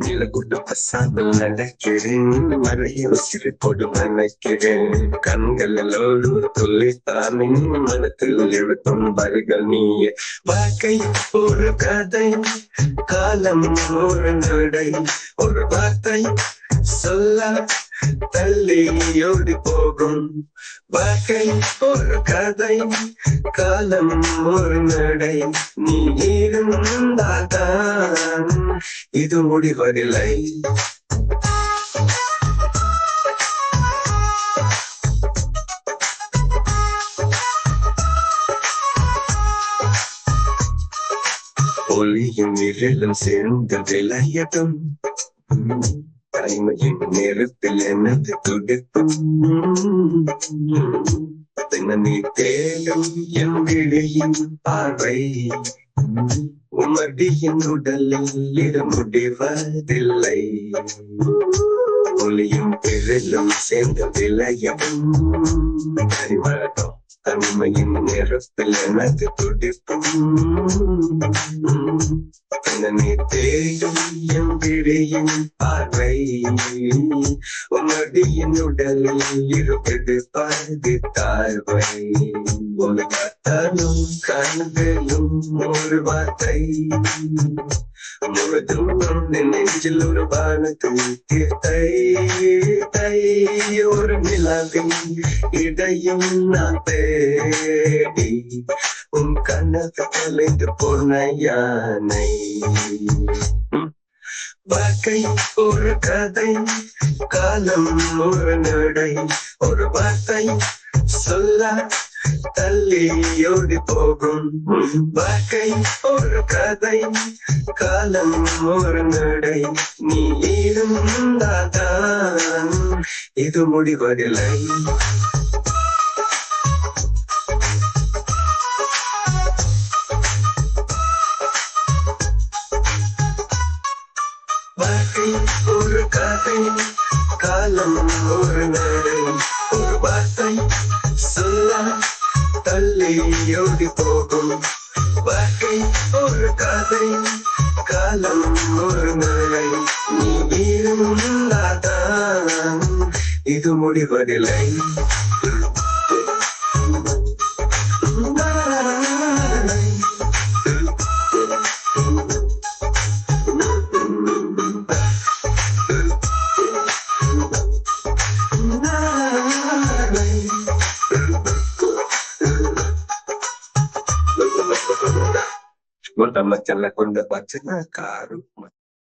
நிலக்குட்டு பசாந்து நடக்கிறேன் மழையில் சிரிப்போடு நினைக்கிறேன் கண்களோடு துள்ளித்தானே மனத்தில் எழுத்தும் வரிகள் நீயே வாழ்க்கை ஒரு கதை காலம் ஒரு நடை ஒரு வார்த்தை சொல்ல தள்ளி ஓடி போகும் வாழ்க்கை ஒரு கதை காலம் ஒரு நடை நீ இருந்தால்தான் இது முடிவதில்லை ஒளியும் நிழலும் சேர்ந்த விளையட்டும் தாய்மையின் நேரத்தில் எனது துடிப்பும் நீ தேடும் என் விழியின் பார்வை உமடியின் உடலில் இட முடிவதில்லை ஒளியும் பிறலும் சேர்ந்த விளையவும் அறிவட்டும் தன்மையின் நேரத்தில் எனது துடிப்பும் நீ தேடும் என் விழியின் பார்வை உமடியின் உடலில் இருப்பது பாதி தாழ்வை ஒரு வார்த்தாலும் கண்களும் ஒரு வார்த்தை முழுதும் நெஞ்சில் ஒரு வானத்தை ஒரு நிலாவின் இதையும் நான் தேடி உன் கண்ணத்தை தொலைந்து போன யானை வாழ்க்கை ஒரு கதை காலம் ஒரு நடை ஒரு வார்த்தை சொல்ல தள்ளி ஓடி போகும் வாழ்க்கை ஒரு கதை காலம் ஒரு நடை நீ இருந்தால்தான் இது முடிவதில்லை வாழ்க்கை ஒரு கதை காலம் ஒரு நடை ஒரு வார்த்தை சொல்ல தள்ளி ஓடி போகும் வாழ்க்கை ஒரு கதை காலம் ஒரு நடை நீ இருந்தால்தான் இது முடிவதில்லை Gue tambah celek udah baca karu.